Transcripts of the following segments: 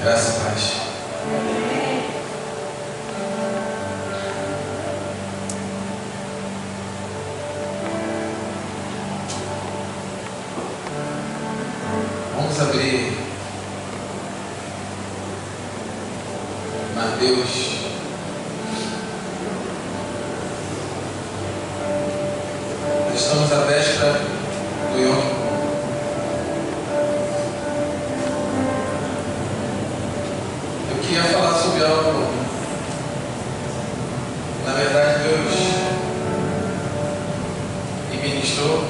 Graça e paz. Vamos abrir Mateus. Estamos à véspera do Yom Kippur. Eu queria falar sobre algo. Na verdade, Deus me ministrou.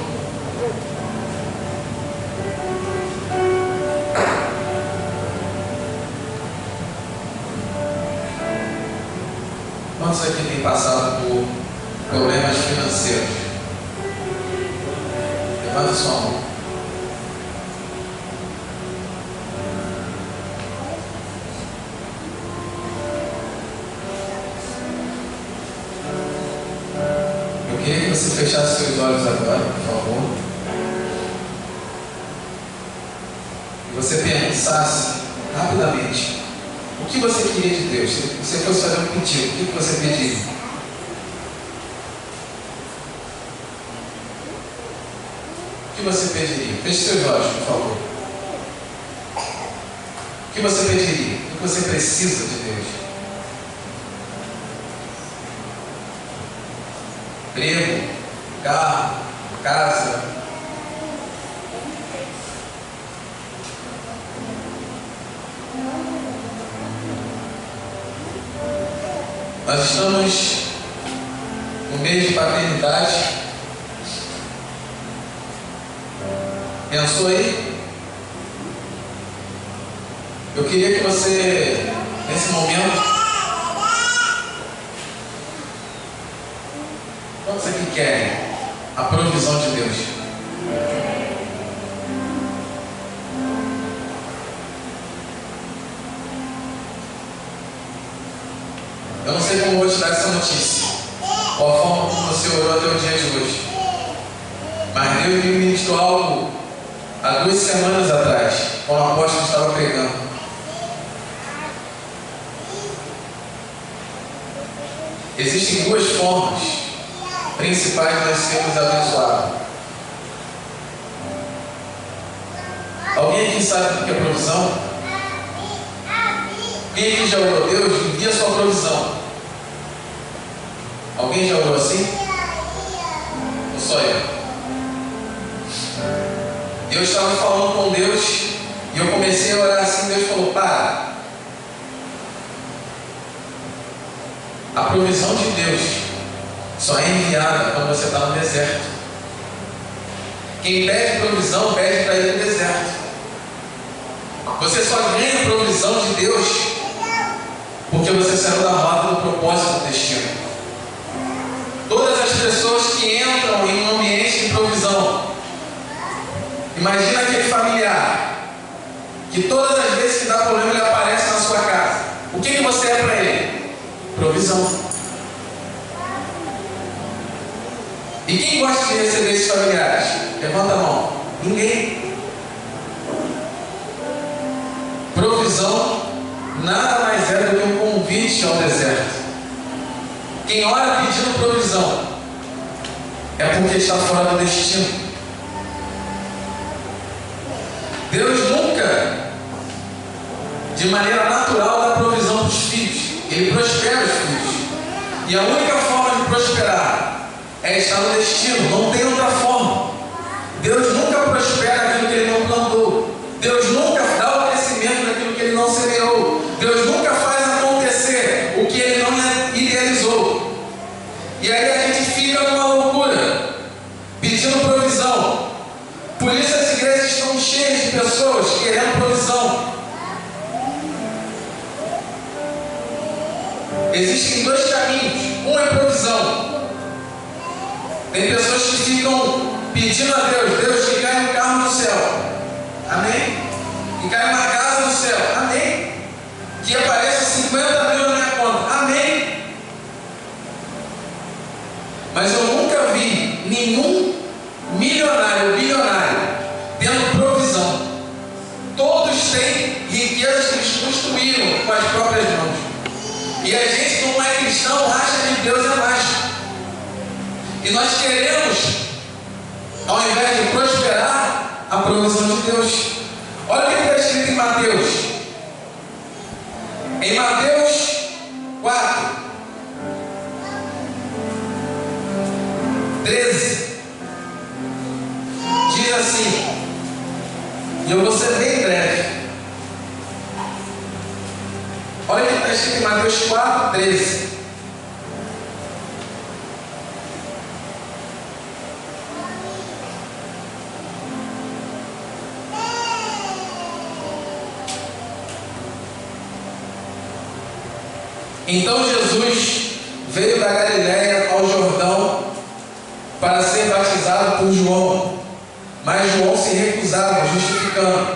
Quantos aqui têm passado por problemas financeiros? Levanta sua mão. Eu queria que você fechasse seus olhos agora, por favor. E você pensasse rapidamente o que você queria de Deus. Se você fosse fazer um pedido, o que você pediria? O que você pediria? Feche seus olhos, por favor. O que você pediria? O que você precisa de Deus? Emprego, carro, casa. Nós estamos no mês de paternidade. Pensou aí? Eu queria que você, nesse momento, quantos aqui querem a provisão de Deus? Eu não sei como vou te dar essa notícia, qual a forma como você orou até o dia de hoje, mas Deus me ministrou algo há 2 semanas atrás, quando o apóstolo estava pregando. Existem 2 formas principais de nós sermos abençoados. Alguém aqui sabe o que é provisão? Quem aqui já orou? Deus, envia a sua provisão. Alguém já orou assim? Ou só eu? Eu estava falando com Deus e eu comecei a orar assim. Deus falou: para. A provisão de Deus só é enviada quando você está no deserto. Quem pede provisão, pede para ir no deserto. Você só ganha provisão de Deus porque você saiu da rota do propósito do destino. Todas as pessoas que entram em um ambiente de provisão, imagina aquele familiar que todas as vezes que dá problema ele aparece na sua casa. O que você é para ele? Provisão. E quem gosta de receber esses familiares? Levanta a mão. Ninguém. Provisão nada mais é do que um convite ao deserto. Quem ora pedindo provisão é porque está fora do destino. Deus nunca, de maneira natural, dá provisão para os filhos. Ele prospera os filhos. E a única forma de prosperar é estar no destino. Não tem outra forma. Deus nunca prospera aquilo que Ele não plantou. Deus nunca dá o crescimento daquilo que Ele não semeou. Deus nunca faz acontecer o que Ele não idealizou. E aí a gente fica numa loucura, pedindo provisão. Por isso as igrejas estão cheias de pessoas querendo provisão. Existem 2 caminhos. Um é provisão. Tem pessoas que ficam pedindo a Deus: Deus, que caia um carro no céu. Amém? Que caia uma casa no céu. Amém? Que apareça 50 mil na minha conta. Amém? Mas eu nunca vi nenhum milionário ou bilionário tendo provisão. Todos têm riquezas que eles construíram E a gente, como é cristão, acha que Deus é mágico. E nós queremos, ao invés de prosperar, a provisão de Deus. Olha o que está escrito em Mateus. Em Mateus 4, 13, diz assim, e eu vou ser bem breve. Olha o que está escrito em Mateus 4, 13. Então Jesus veio da Galiléia ao Jordão para ser batizado por João, mas João se recusava, justificando: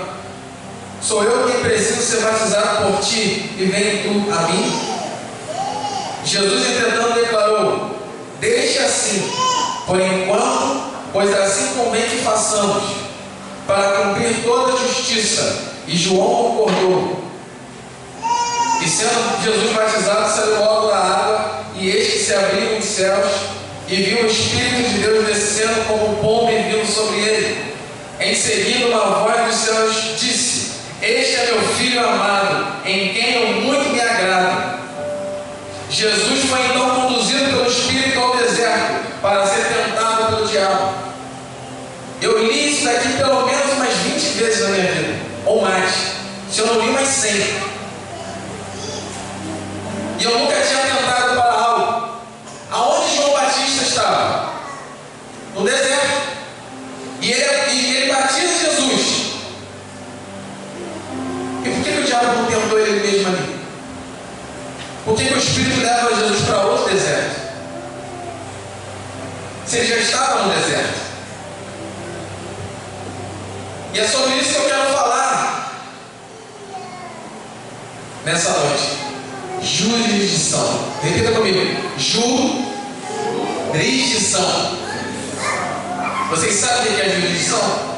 sou eu quem preciso ser batizado por ti, e vem tu a mim? Jesus, entretanto, declarou: deixe assim, por enquanto, pois assim convém que façamos, para cumprir toda a justiça. E João concordou. E sendo Jesus batizado, saiu logo da água, e eis que se abriram os céus, e viu o Espírito de Deus descendo como pomba e vindo sobre ele. Em seguida, uma voz dos céus disse: este é meu Filho amado, em quem eu muito me agrado. Jesus foi então conduzido pelo Espírito ao deserto, para ser tentado pelo diabo. Eu li isso daqui pelo menos umas 20 vezes na minha vida, ou mais. Se eu não li, umas 100. E eu nunca tinha tentado para algo. Aonde João Batista estava? No deserto. E ele batiza Jesus. E por que o diabo não tentou ele mesmo ali? Por que o Espírito leva Jesus para outro deserto? Se ele já estava no deserto. E é sobre isso que eu quero falar nessa noite. Jurisdição. Repita comigo. Jurisdição. Vocês sabem o que é jurisdição?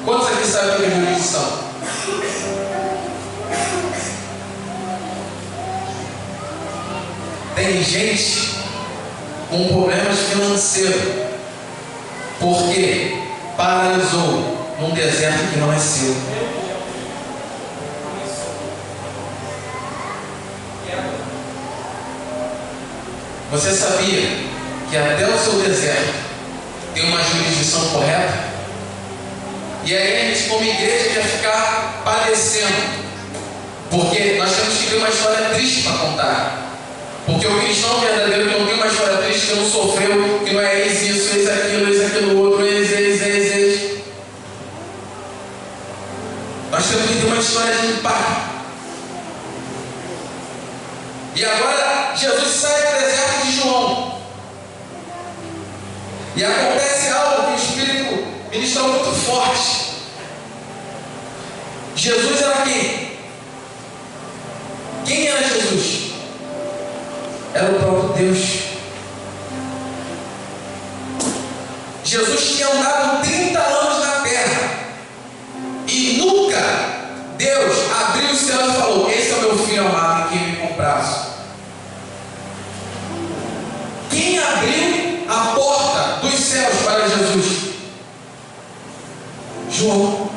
Quantos aqui sabem o que é jurisdição? Tem gente com problemas financeiros porque paralisou num deserto que não é seu. Você sabia que até o seu deserto tem uma jurisdição correta? E aí a gente, como igreja, quer ficar padecendo, porque nós temos que ter uma história triste para contar. Porque o cristão verdadeiro que não tem uma história triste, que não sofreu, que não é eis isso, eis aquilo outro, eis. Nós temos que ter uma história de impacto. E agora Jesus sai do deserto de João. E acontece algo que o Espírito ministrou muito forte. Jesus era quem? Quem era Jesus? Era o próprio Deus. Jesus tinha andado 30 anos na terra. E nunca Deus abriu os céus e falou: esse é o meu filho amado em quem me comprazo. Quem abriu a porta dos céus para Jesus? João.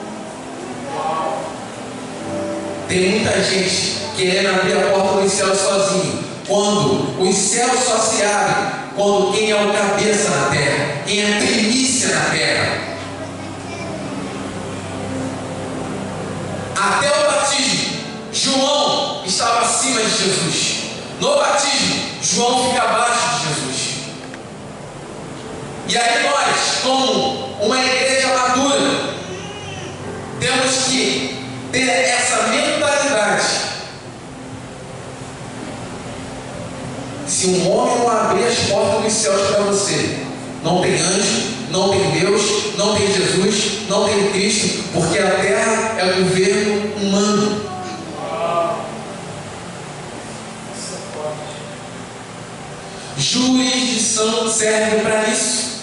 Tem muita gente querendo abrir a porta dos céus sozinho, quando os céus só se abrem quando quem é o cabeça na terra, quem é primícia na terra. Até o batismo, João estava acima de Jesus. No batismo, João fica abaixo de Jesus. E aí nós, como uma igreja madura, temos que ter essa mentalidade. Se um homem não abrir as portas dos céus para você, não tem anjo, não tem Deus, não tem Jesus, não tem Cristo, porque a terra é governo humano. Jurisdição serve para isso.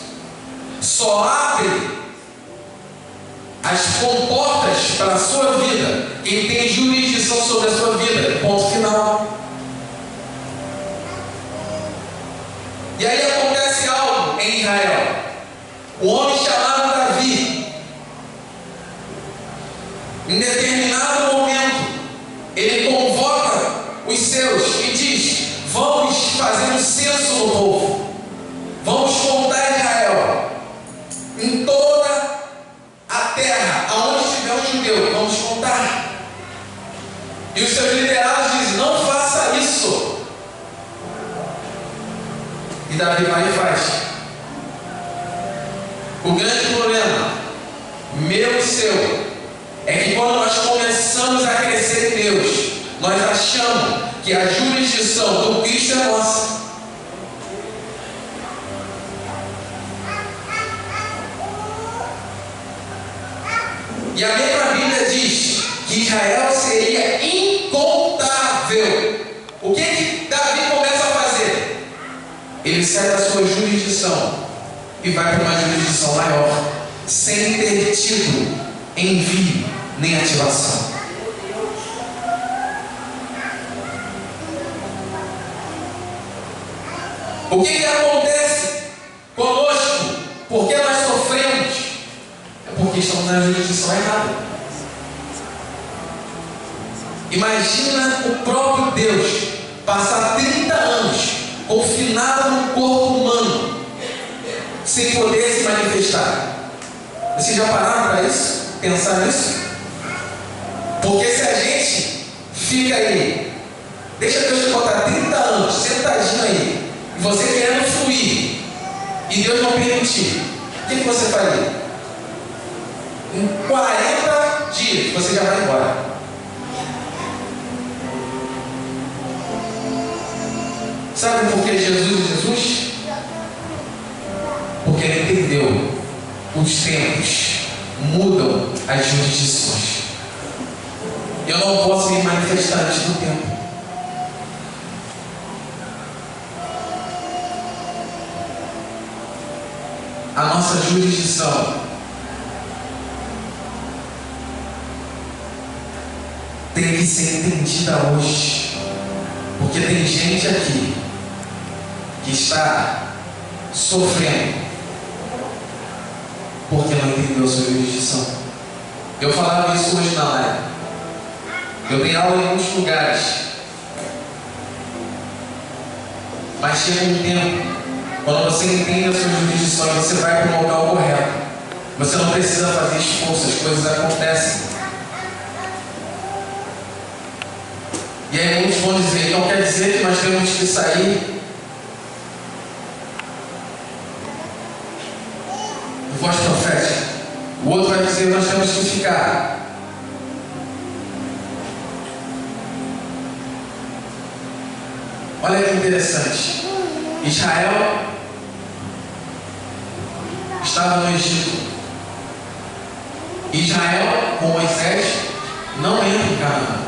Só abre as comportas para a sua vida, quem tem jurisdição sobre a sua vida, ponto final. E aí acontece algo em Israel. O homem chamado Davi, em determinado momento, ele convoca os seus e diz: vamos fazer um censo no povo, vamos contar Israel, em toda a terra, aonde estiver um judeu, vamos contar. E os seus liderados dizem: não faça isso. E Davi vai e faz. O grande problema, meu e seu, é que quando nós começamos a crescer em Deus, nós achamos que a jurisdição do Cristo é nossa. E a mesma Bíblia diz que Israel seria incontável. O que Davi começa a fazer? Ele sai da sua jurisdição e vai para uma jurisdição maior, sem ter tido envio nem ativação. O que acontece conosco? Por que nós sofremos? É porque estamos na jurisdição errada. Imagina o próprio Deus passar 30 anos confinado no corpo humano, sem poder se manifestar. Vocês já pararam para isso? Pensar nisso? Porque se a gente fica aí, deixa Deus te botar 30 anos, sentadinho aí, e você querendo fluir, e Deus não permitir, o que você faria? Em 40 dias você já vai embora. Sabe por que Jesus é Jesus? Porque ele entendeu. Os tempos mudam as jurisdições. Eu não posso me manifestar antes do tempo. A nossa jurisdição tem que ser entendida hoje, porque tem gente aqui que está sofrendo porque não entendeu a sua jurisdição. Eu falava isso hoje na live. Eu tenho aula em muitos lugares, mas chega um tempo, quando você entende a sua jurisdição, você vai para o local correto. Você não precisa fazer esforço, as coisas acontecem. E aí muitos vão dizer: então quer dizer que nós temos que sair do voz profética. O outro vai dizer: nós temos que ficar. Olha que interessante. Israel estava no Egito. Israel, com Moisés, não entra em Canaã.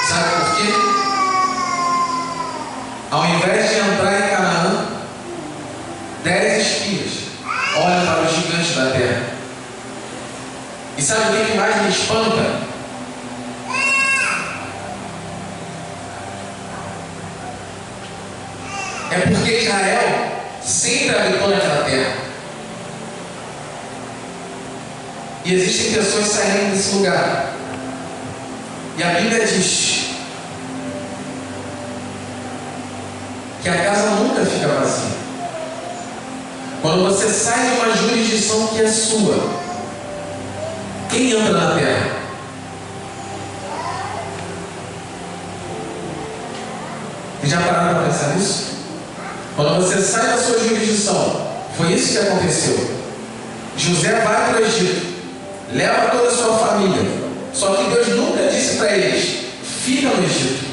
Sabe por quê? Ao invés de entrar em Canaã, 10 espias olham para os gigantes da terra. E sabe o que mais me espanta? É porque Israel sempre habitou naquela terra. E existem pessoas saindo desse lugar. E a Bíblia diz que a casa nunca fica vazia. Quando você sai de uma jurisdição que é sua, quem entra na terra? Vocês já pararam para pensar nisso? Quando você sai da sua jurisdição, foi isso que aconteceu. José vai para o Egito, leva toda a sua família. Só que Deus nunca disse para eles: fica no Egito.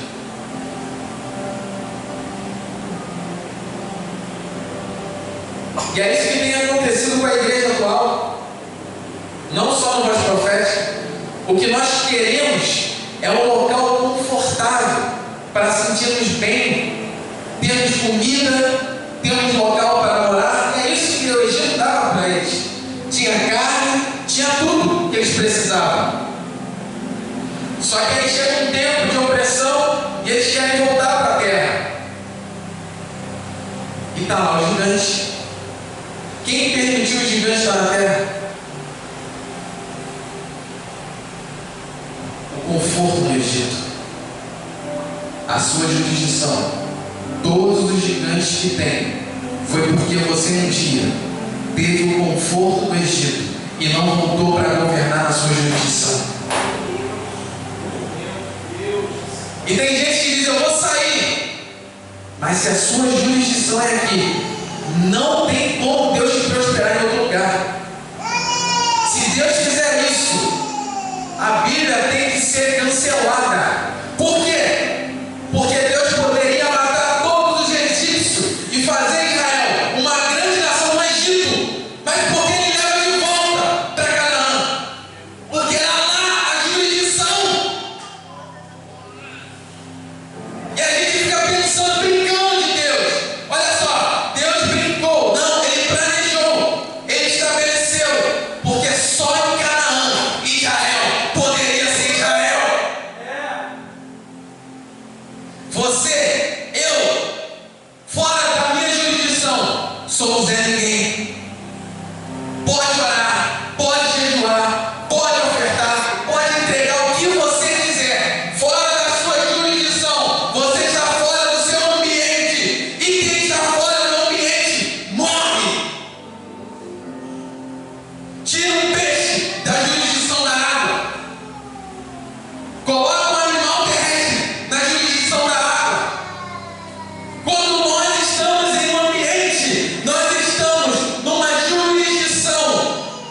E é isso que tem acontecido com a igreja atual, não só no voz profética. O que nós queremos é um local confortável para sentirmos bem. Temos comida, temos local para morar. E é isso que o Egito dava para eles. Tinha carne, Só que aí chega um tempo de opressão e eles querem voltar para a terra. E está lá o gigante. Quem permitiu o gigante estar na terra? O conforto do Egito, a sua jurisdição. Todos os gigantes que tem foi porque você um dia teve o conforto do Egito e não voltou para governar a sua jurisdição. E tem gente que diz: eu vou sair, mas se a sua jurisdição é aqui, não tem como Deus te prosperar em outro lugar. Se Deus fizer isso, a Bíblia tem que ser cancelada. Por quê? Porque Deus poderia matar todos os egípcios e fazer Israel uma grande nação no Egito. Mas por que Ele leva de volta para Canaã? Porque era lá a jurisdição. E a gente fica pensando, brincando de Deus. Olha só, Deus brincou. Não, Ele planejou. Ele estabeleceu. Porque só em Canaã, Israel poderia ser Israel. Você, eu, fora da minha jurisdição, somos Zé Ninguém. Pode orar, pode jejuar, pode ofertar, pode entregar o que você quiser. Fora da sua jurisdição, você está fora do seu ambiente. E quem está fora do ambiente, morre. Tira um peixe da jurisdição da água. Coloca um animal terrestre na jurisdição da água. Quando nós estamos em um ambiente, nós estamos numa jurisdição.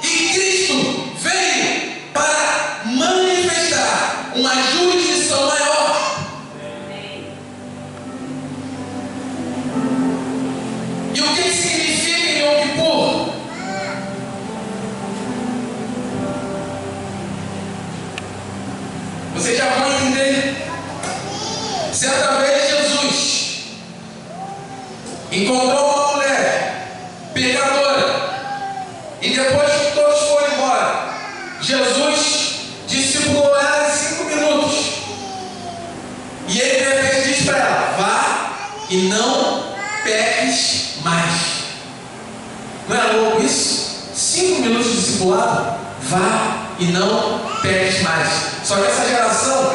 E Cristo veio para manifestar uma jurisdição maior. E o que significa em Yom Kippur? Você já vai entender. Certa vez Jesus encontrou uma mulher pecadora, e depois que todos foram embora, Jesus discipulou ela em 5 minutos. E ele de repente diz para ela: vá e não peques mais. Não é louco isso? 5 minutos de discipulado. Vá e não peques mais. Só que essa geração,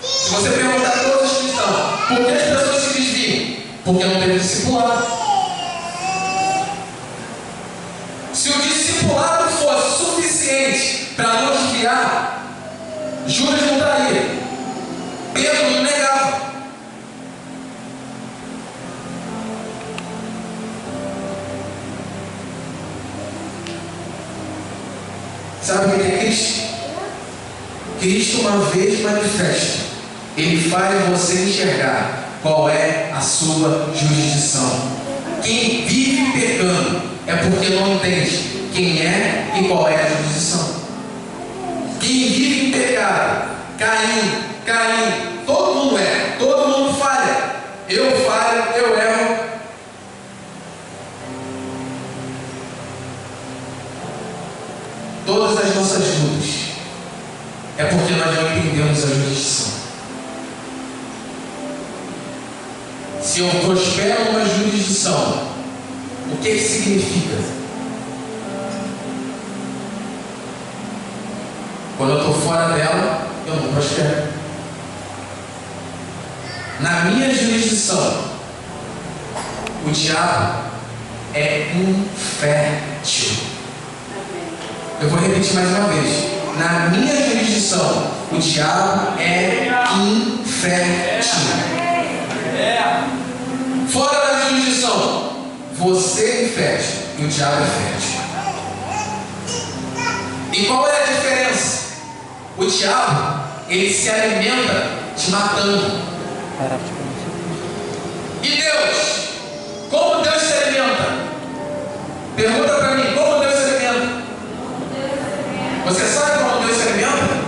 se você perguntar a todos os cristãos, por que as pessoas se desviam? Porque não teve discipulado. Se o discipulado fosse suficiente para nos guiar, Judas não traía, Pedro não negava. Sabe o que é Cristo? Cristo, uma vez manifesta, Ele faz você enxergar qual é a sua jurisdição. Quem vive pecando é porque não entende quem é e qual é a jurisdição. Quem vive em pecado, caindo, todo mundo é, todo mundo falha. Eu falho, eu erro. Todas as nossas lutas é porque nós não entendemos a jurisdição. Se eu prospero numa jurisdição, o que significa? Quando eu estou fora dela, eu não prospero. Na minha jurisdição, o diabo é infértil. Eu vou repetir mais uma vez. Na minha jurisdição, o diabo é infértil. Fora da jurisdição, você é infértil e o diabo é fértil. E qual é a diferença? O diabo, ele se alimenta te matando. E Deus? Como Deus se alimenta? Pergunta para mim, como Deus se alimenta? Você sabe como Deus se alimenta?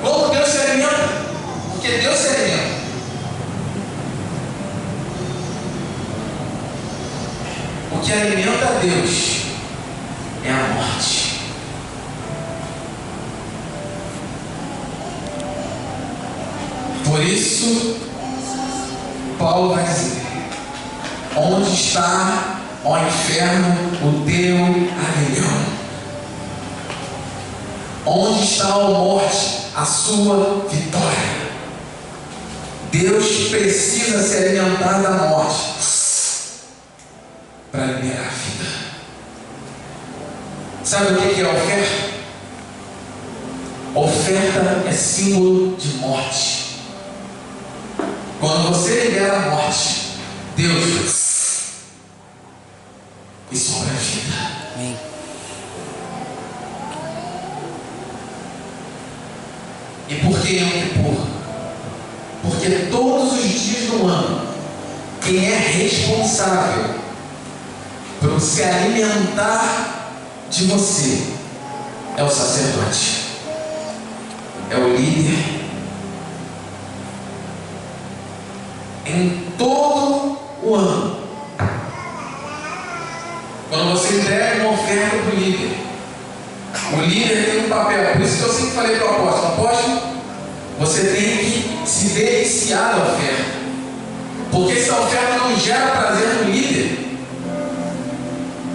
Como Deus se alimenta? Porque Deus se alimenta. O que alimenta a Deus é a morte. Por isso, Paulo vai dizer: onde está, ó inferno, o teu aguilhão? Onde está, ó morte, a sua vitória? Deus precisa se alimentar da morte para liberar a vida. Sabe o que é oferta? Oferta é símbolo de morte. Quando você libera a morte, Deus e sobra a vida. Amém. E por que Yom Kippur? Porque todos os dias do ano, quem é responsável por se alimentar de você é o sacerdote, é o líder. Em todo o ano, quando você entrega uma oferta para o líder tem um papel. Por isso que eu sempre falei para o apóstolo, você tem que se deliciar da oferta, porque se a oferta não gera prazer no líder,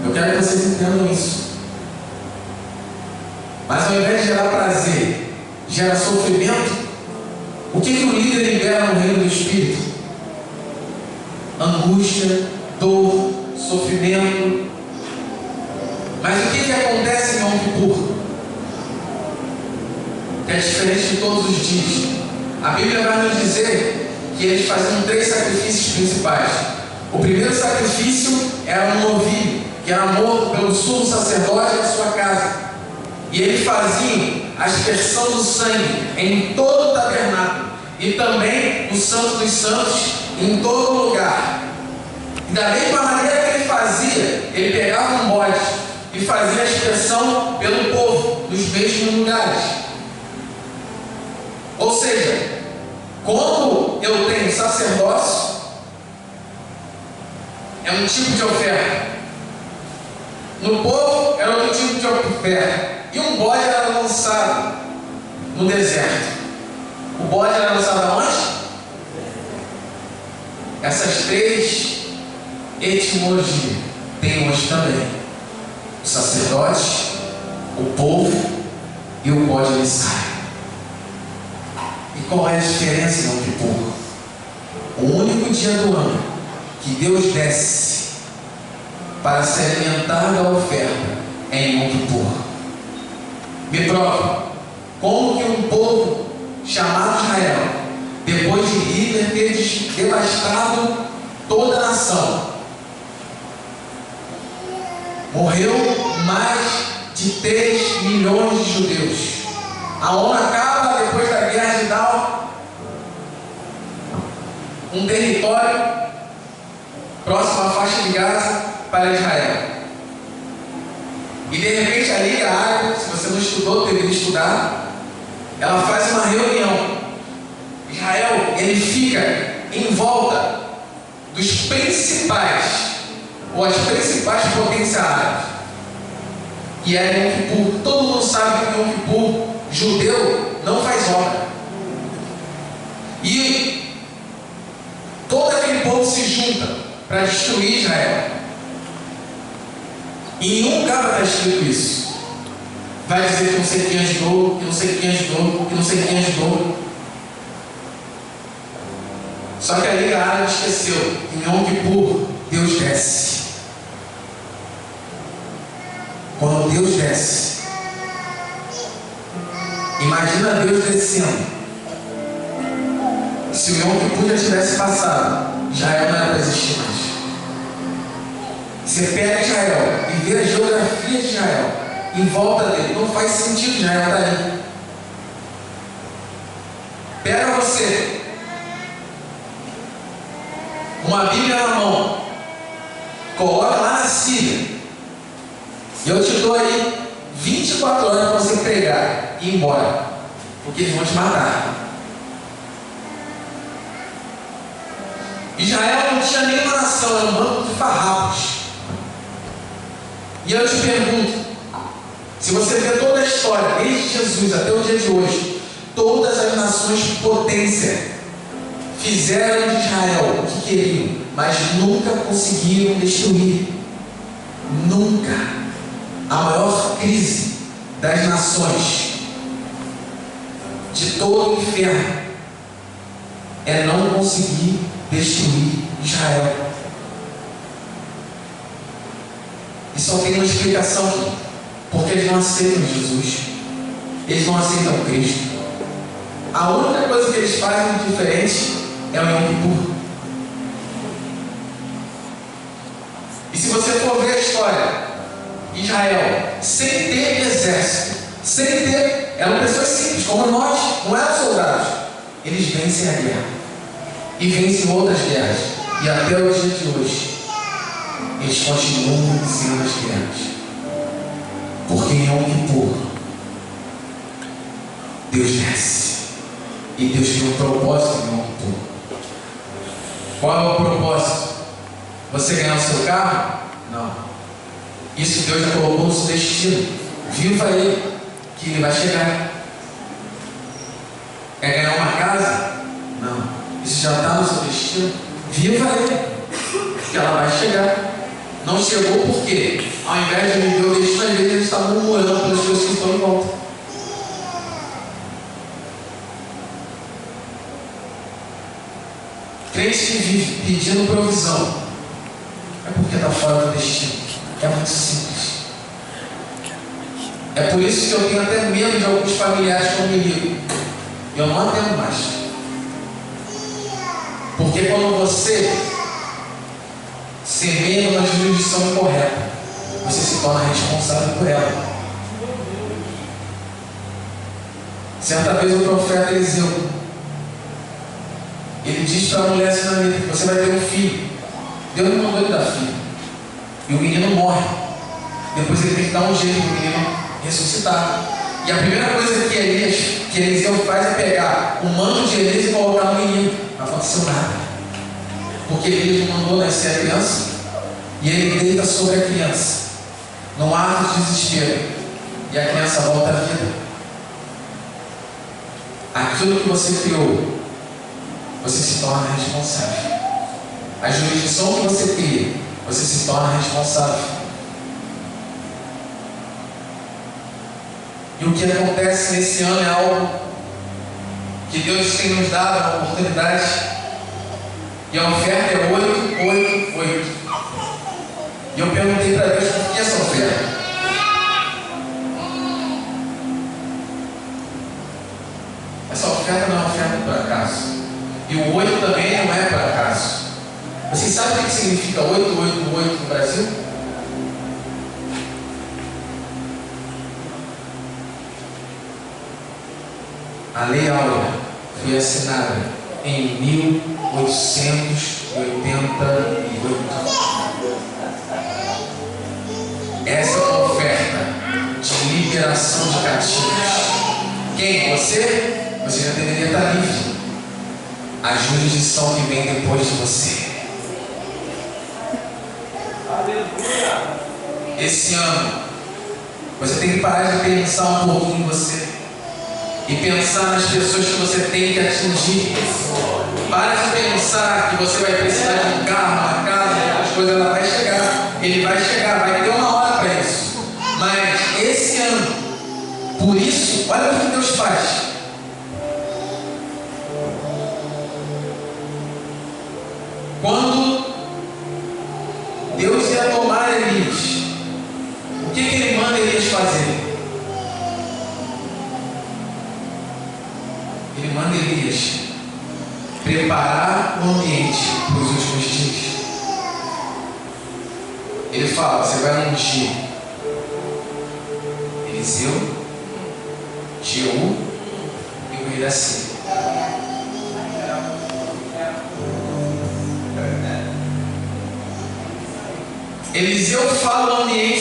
eu quero que vocês entendam isso. Mas ao invés de gerar prazer, gera sofrimento. O que o líder libera no reino do Espírito? Angústia, dor, sofrimento. Mas o que acontece em Yom Kippur? Que é diferente de todos os dias. A Bíblia vai nos dizer que eles faziam 3 sacrifícios principais. O primeiro sacrifício era um novilho, que era morto pelo sumo sacerdote da sua casa. E eles faziam a aspersão do sangue em todo o tabernáculo e também no Santo dos Santos, em todo lugar. E da mesma maneira que ele fazia, ele pegava um bode e fazia a aspersão pelo povo nos mesmos lugares. Ou seja, quando eu tenho sacerdócio, é um tipo de oferta. No povo era outro tipo de oferta. E um bode era lançado no deserto. O bode era lançado aonde? Essas 3 etimologias tem hoje também: o sacerdote, o povo e o bode emissário. E qual é a diferença em Yom Kippur? O único dia do ano que Deus desce para se alimentar da oferta é em Yom Kippur. Me prova como que um povo chamado Israel, depois de Hitler ter devastado toda a nação, morreu mais de 3 milhões de judeus. A ONU acaba, depois da guerra, de dar um território próximo à faixa de Gaza para Israel. E de repente a Liga Árabe, se você não estudou, deveria estudar, ela faz uma reunião. Israel, ele fica em volta dos principais, ou as principais potências árabes. E é Yom Kippur. Todo mundo sabe que em Yom Kippur, judeu não faz obra. E todo aquele povo se junta para destruir Israel. E em um lugar vai estar escrito isso. Vai dizer que não sei quem ajudou, que não sei quem ajudou, que não sei quem ajudou. Só que a Liga Árabe esqueceu. Em Yom Kippur, Deus desce. Quando Deus desce, imagina Deus descendo. Se o Yom Kippur já tivesse passado, Israel não era para existir mais. Você pega Israel e vê a geografia de Israel em volta dele, não faz sentido Israel estar ali. Pega você, uma Bíblia na mão, coloca lá na Síria, e eu te dou aí 24 horas para você pregar e ir embora, porque eles vão te matar. Israel não tinha nenhuma nação, era um bando de farrapos. E eu te pergunto, se você vê toda a história, desde Jesus até o dia de hoje, todas as nações potência fizeram de Israel o que queriam, mas nunca conseguiram destruir. Nunca. A maior crise das nações, de todo o inferno, é não conseguir destruir Israel. E só tem uma explicação aqui: porque eles não aceitam Jesus, eles não aceitam Cristo. A única coisa que eles fazem de diferente é o Yom Kippur. E se você for ver a história, Israel, sem ter exército, sem ter, eram pessoas simples como nós, não eram soldados. Eles vencem a guerra e vencem outras guerras, e até o dia de hoje eles continuam vencendo as guerras, porque em Yom Kippur Deus desce, e Deus tem um propósito em Yom Kippur. Qual é o propósito? Você ganhar o seu carro? Não. Isso Deus já colocou no seu destino. Viva ele, que ele vai chegar. É ganhar uma casa? Não. Isso já está no seu destino. Viva ele, que ela vai chegar. Não chegou por quê? Ao invés de viver o destino, às vezes eles estão murmurando pelas coisas que estão em volta. Crente que vive pedindo provisão é porque está fora do destino. É muito simples. É por isso que eu tenho até medo de alguns familiares que me ligam. Eu não atendo mais. Porque quando você semeia numa jurisdição incorreta, você se torna responsável por ela. Certa vez o profeta Eliseu, ele diz para a mulher sinamita que você vai ter um filho. Deus não mandou ele dar filho. E o menino morre. Depois ele tem que dar um jeito para o menino ressuscitar. E a primeira coisa que Eliseu faz é pegar o manto de Elias e colocar no menino. Não aconteceu nada. Porque Elias não mandou nascer a criança. E ele deita sobre a criança, num ato de desespero. E a criança volta à vida. Aquilo que você criou, você se torna responsável. A jurisdição que você cria, você se torna responsável. E o que acontece nesse ano é algo que Deus tem nos dado a oportunidade. E a oferta é 888. E eu perguntei para Deus por que essa oferta. Essa oferta não é uma oferta por acaso. E o 8 também não é por acaso. Vocês sabem o que significa 888 no Brasil? A Lei Áurea foi assinada em 1888. Essa é uma oferta de liberação de cativos. Quem? Você? Você já deveria estar livre. A jurisdição que vem depois de você. Esse ano, você tem que parar de pensar um pouquinho em você e pensar nas pessoas que você tem que atingir. Para de pensar que você vai precisar de um carro, uma casa, as coisas, ela vai chegar. Ele vai chegar, vai ter uma hora para isso. Mas esse ano, por isso, olha o que Deus faz. Quando Deus ia tomar Elias, o que ele manda Elias fazer? Ele manda Elias preparar o ambiente para os últimos dias. Ele fala: você vai ungir Eliseu, Jeú e o rei da Síria. Eliseu fala no ambiente